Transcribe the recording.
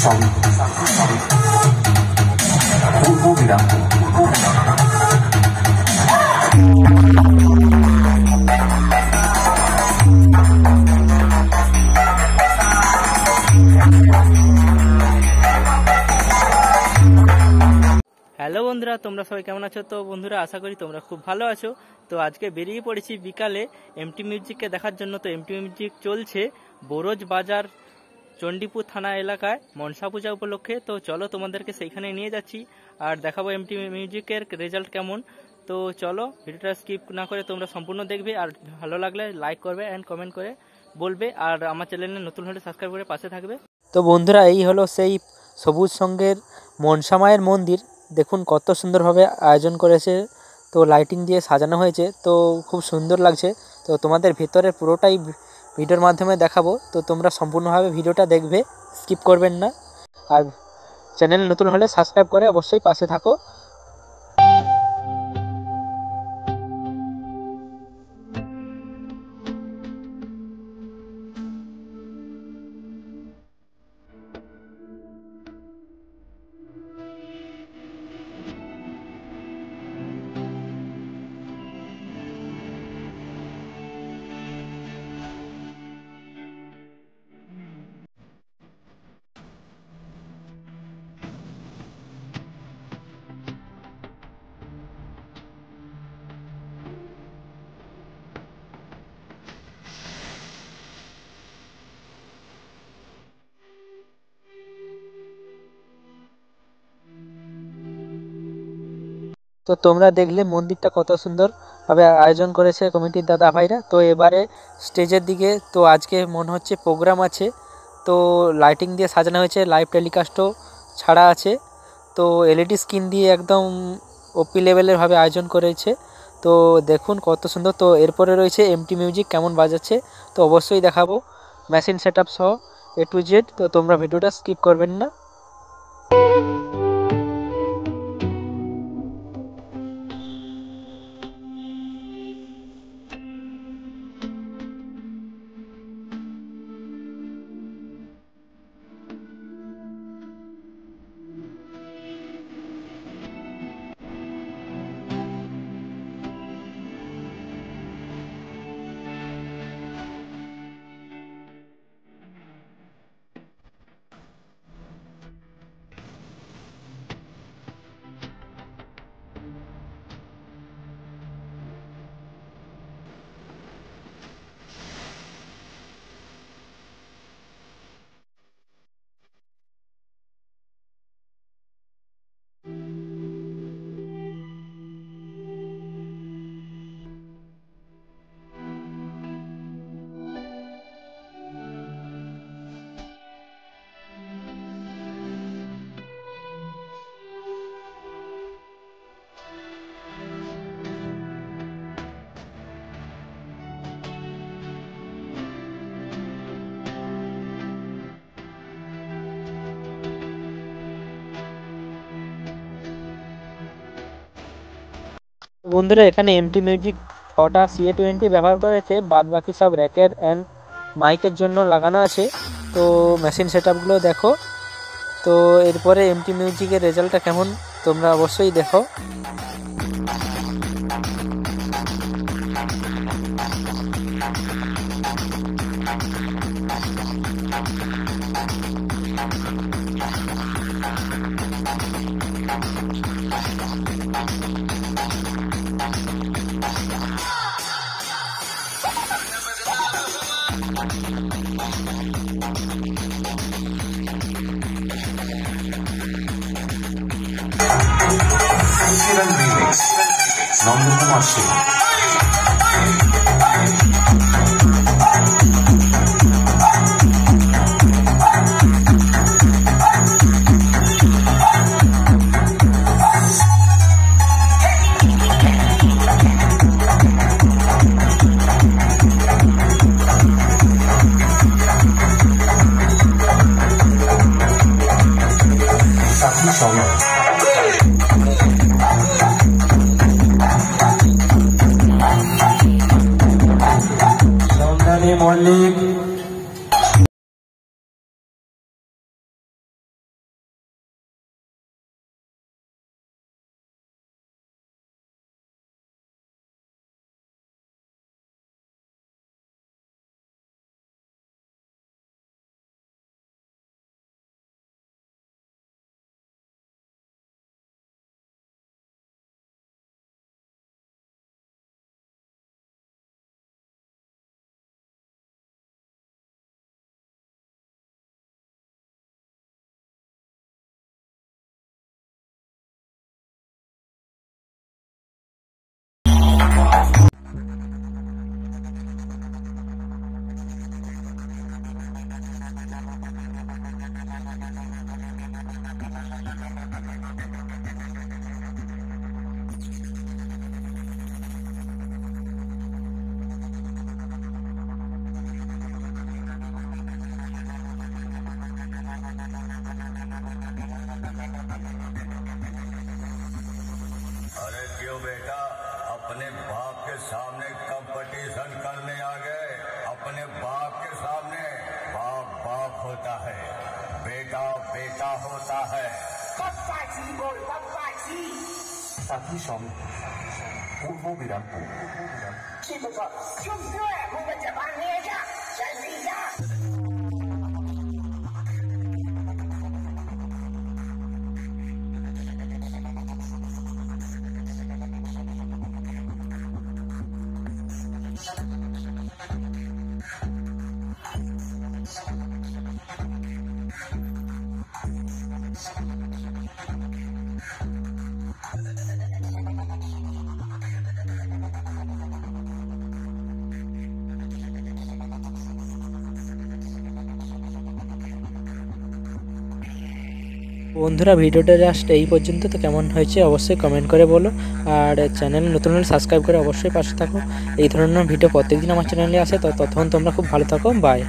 সবই পূর্ব বিরাম। হ্যালো বন্ধুরা, তোমরা সবাই কেমন আছো? তো বন্ধুরা, আশা করি তোমরা খুব ভালো আছো। তো আজকে বেরিয়ে পড়েছি বিকালে এমটি মিউজিককে দেখার জন্য। তো এমটি মিউজিক চলছে বোরজ বাজার চণ্ডীপুর থানা এলাকায় মনসা পূজা উপলক্ষে। তো চলো তোমাদেরকে সেইখানে নিয়ে যাচ্ছি আর দেখাবো এমটি মিউজিকের রেজাল্ট কেমন। তো চলো, ভিডিওটা স্কিপ না করে তোমরা সম্পূর্ণ দেখবে, আর ভালো লাগলে লাইক করবে অ্যান্ড কমেন্ট করে বলবে, আর আমার চ্যানেলে নতুন হলে সাবস্ক্রাইব করে পাশে থাকবে। তো বন্ধুরা, এই হলো সেই সবুজ সঙ্গের মনসা মায়ের মন্দির। দেখুন কত সুন্দরভাবে আয়োজন করেছে, তো লাইটিং দিয়ে সাজানো হয়েছে, তো খুব সুন্দর লাগছে। তো তোমাদের ভিতরে পুরোটাই ভিডিওর মাধ্যমে দেখাবো, তো তোমরা সম্পূর্ণভাবে ভিডিওটা দেখবে, স্কিপ করবেন না। আর চ্যানেল নতুন হলে সাবস্ক্রাইব করে অবশ্যই পাশে থাকো। তো তোমরা দেখলে মন্দিরটা কত সুন্দরভাবে আয়োজন করেছে কমিটির দাদা ভাইরা। তো এবারে স্টেজের দিকে, তো আজকে মনে হচ্ছে প্রোগ্রাম আছে, তো লাইটিং দিয়ে সাজানো হয়েছে, লাইভ টেলিকাস্টও ছাড়া আছে, তো এলইডি স্ক্রিন দিয়ে একদম ওপি লেভেলেরভাবে আয়োজন করেছে। তো দেখুন কত সুন্দর। তো এরপরে রয়েছে এমটি মিউজিক কেমন বাজাচ্ছে, তো অবশ্যই দেখাবো মেশিন সেট আপ সহ A to Z। তো তোমরা ভিডিওটা স্কিপ করবেন না। বন্ধুরা, এখানে এমটি মিউজিক 6টা CA20 ব্যবহার করেছে, বাদ বাকি সব র্যাকেট অ্যান্ড মাইকের জন্য লাগানো আছে। তো মেশিন সেট আপগুলো দেখো। তো এরপরে এমটি মিউজিকের রেজাল্টটা কেমন তোমরা অবশ্যই দেখো। Remix, Nandkumar Singh। সবই पड़ता है साथी सॉन्ग पूर्व विराम বন্ধুরা ভিডিওটা জাস্ট এই পর্যন্ত। তো কেমন হয়েছে অবশ্যই কমেন্ট করে বলো, আর চ্যানেল নতুন হলে সাবস্ক্রাইব করে অবশ্যই পাশে থাকো। এই ধরনের ভিডিও প্রত্যেকদিন আমার চ্যানেলে আসে। তো ততক্ষণ তোমরা খুব ভালো থাকো, বাই।